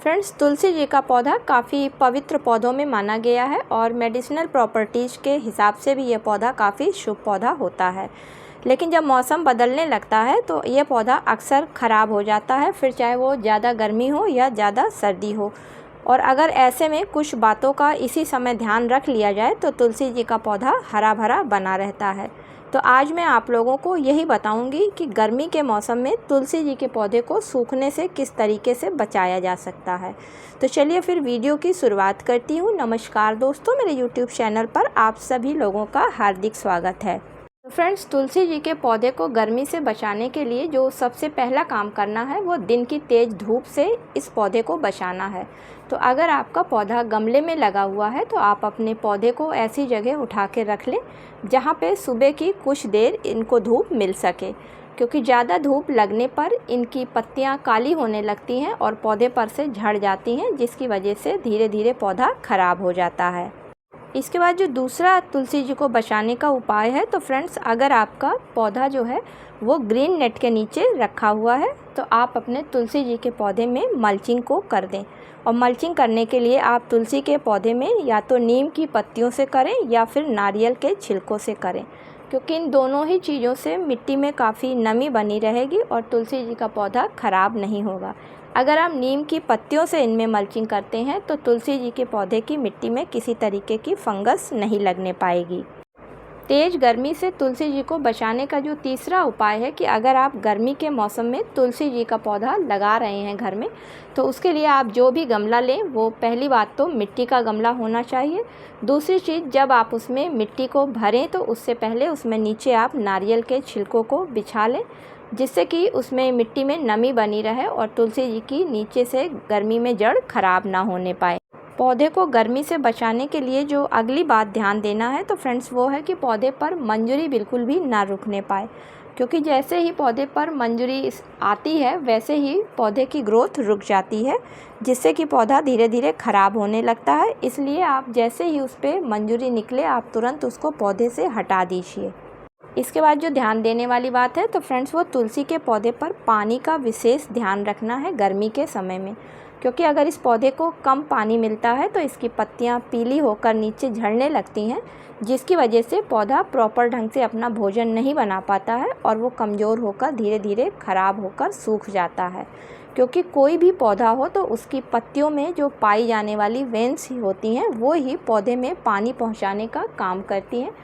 Friends, Tulsi ji का पौधा काफ़ी पवित्र पौधों में माना गया है और मेडिसिनल प्रॉपर्टीज़ के हिसाब से भी ये पौधा काफ़ी शुभ पौधा होता है। लेकिन जब मौसम बदलने लगता है तो ये पौधा अक्सर ख़राब हो जाता है, फिर चाहे वो ज़्यादा गर्मी हो या ज़्यादा सर्दी हो। और अगर ऐसे में कुछ बातों का इसी समय ध्यान रख लिया जाए तो तुलसी जी का पौधा हरा भरा बना रहता है। तो आज मैं आप लोगों को यही बताऊंगी कि गर्मी के मौसम में तुलसी जी के पौधे को सूखने से किस तरीके से बचाया जा सकता है। तो चलिए फिर वीडियो की शुरुआत करती हूँ। नमस्कार दोस्तों, मेरे यूट्यूब चैनल पर आप सभी लोगों का हार्दिक स्वागत है। तो फ्रेंड्स, तुलसी जी के पौधे को गर्मी से बचाने के लिए जो सबसे पहला काम करना है वो दिन की तेज़ धूप से इस पौधे को बचाना है। तो अगर आपका पौधा गमले में लगा हुआ है तो आप अपने पौधे को ऐसी जगह उठा के रख लें जहाँ पे सुबह की कुछ देर इनको धूप मिल सके, क्योंकि ज़्यादा धूप लगने पर इनकी पत्तियाँ काली होने लगती हैं और पौधे पर से झड़ जाती हैं, जिसकी वजह से धीरे धीरे पौधा ख़राब हो जाता है। इसके बाद जो दूसरा तुलसी जी को बचाने का उपाय है, तो फ्रेंड्स अगर आपका पौधा जो है वो ग्रीन नेट के नीचे रखा हुआ है तो आप अपने तुलसी जी के पौधे में मल्चिंग को कर दें। और मल्चिंग करने के लिए आप तुलसी के पौधे में या तो नीम की पत्तियों से करें या फिर नारियल के छिलकों से करें, क्योंकि इन दोनों ही चीज़ों से मिट्टी में काफ़ी नमी बनी रहेगी और तुलसी जी का पौधा ख़राब नहीं होगा। अगर आप नीम की पत्तियों से इनमें मल्चिंग करते हैं तो तुलसी जी के पौधे की मिट्टी में किसी तरीके की फंगस नहीं लगने पाएगी। तेज़ गर्मी से तुलसी जी को बचाने का जो तीसरा उपाय है कि अगर आप गर्मी के मौसम में तुलसी जी का पौधा लगा रहे हैं घर में, तो उसके लिए आप जो भी गमला लें वो पहली बात तो मिट्टी का गमला होना चाहिए। दूसरी चीज़, जब आप उसमें मिट्टी को भरें तो उससे पहले उसमें नीचे आप नारियल के छिलकों को बिछा लें, जिससे कि उसमें मिट्टी में नमी बनी रहे और तुलसी जी की नीचे से गर्मी में जड़ खराब ना होने पाए। पौधे को गर्मी से बचाने के लिए जो अगली बात ध्यान देना है तो फ्रेंड्स वो है कि पौधे पर मंजरी बिल्कुल भी ना रुकने पाए, क्योंकि जैसे ही पौधे पर मंजरी आती है वैसे ही पौधे की ग्रोथ रुक जाती है, जिससे कि पौधा धीरे धीरे ख़राब होने लगता है। इसलिए आप जैसे ही उस पर मंजरी निकले आप तुरंत उसको पौधे से हटा दीजिए। इसके बाद जो ध्यान देने वाली बात है तो फ्रेंड्स वो तुलसी के पौधे पर पानी का विशेष ध्यान रखना है गर्मी के समय में, क्योंकि अगर इस पौधे को कम पानी मिलता है तो इसकी पत्तियां पीली होकर नीचे झड़ने लगती हैं, जिसकी वजह से पौधा प्रॉपर ढंग से अपना भोजन नहीं बना पाता है और वो कमज़ोर होकर धीरे धीरे ख़राब होकर सूख जाता है। क्योंकि कोई भी पौधा हो तो उसकी पत्तियों में जो पाई जाने वाली वेन्स होती हैं वो ही पौधे में पानी पहुँचाने का काम करती हैं।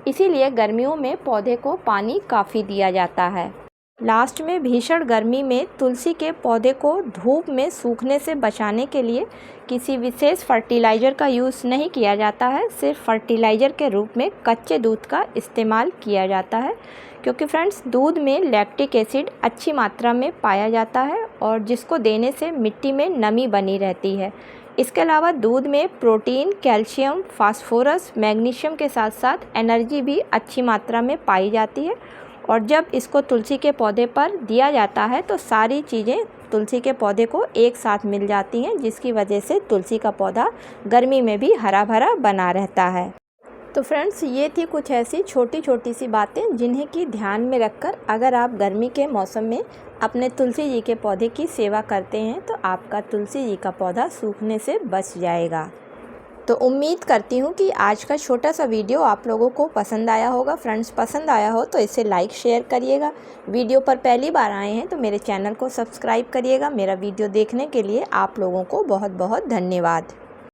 इसीलिए गर्मियों में पौधे को पानी काफ़ी दिया जाता है। लास्ट में भीषण गर्मी में तुलसी के पौधे को धूप में सूखने से बचाने के लिए किसी विशेष फर्टिलाइज़र का यूज़ नहीं किया जाता है, सिर्फ फर्टिलाइज़र के रूप में कच्चे दूध का इस्तेमाल किया जाता है, क्योंकि फ्रेंड्स दूध में लैक्टिक एसिड अच्छी मात्रा में पाया जाता है और जिसको देने से मिट्टी में नमी बनी रहती है। इसके अलावा दूध में प्रोटीन, कैल्शियम, फास्फोरस, मैग्नीशियम के साथ साथ एनर्जी भी अच्छी मात्रा में पाई जाती है। और जब इसको तुलसी के पौधे पर दिया जाता है तो सारी चीज़ें तुलसी के पौधे को एक साथ मिल जाती हैं, जिसकी वजह से तुलसी का पौधा गर्मी में भी हरा भरा बना रहता है। तो फ्रेंड्स, ये थी कुछ ऐसी छोटी छोटी सी बातें जिन्हें कि ध्यान में रखकर अगर आप गर्मी के मौसम में अपने तुलसी जी के पौधे की सेवा करते हैं तो आपका तुलसी जी का पौधा सूखने से बच जाएगा। तो उम्मीद करती हूँ कि आज का छोटा सा वीडियो आप लोगों को पसंद आया होगा। फ्रेंड्स, पसंद आया हो तो इसे लाइक शेयर करिएगा। वीडियो पर पहली बार आए हैं तो मेरे चैनल को सब्सक्राइब करिएगा। मेरा वीडियो देखने के लिए आप लोगों को बहुत बहुत धन्यवाद।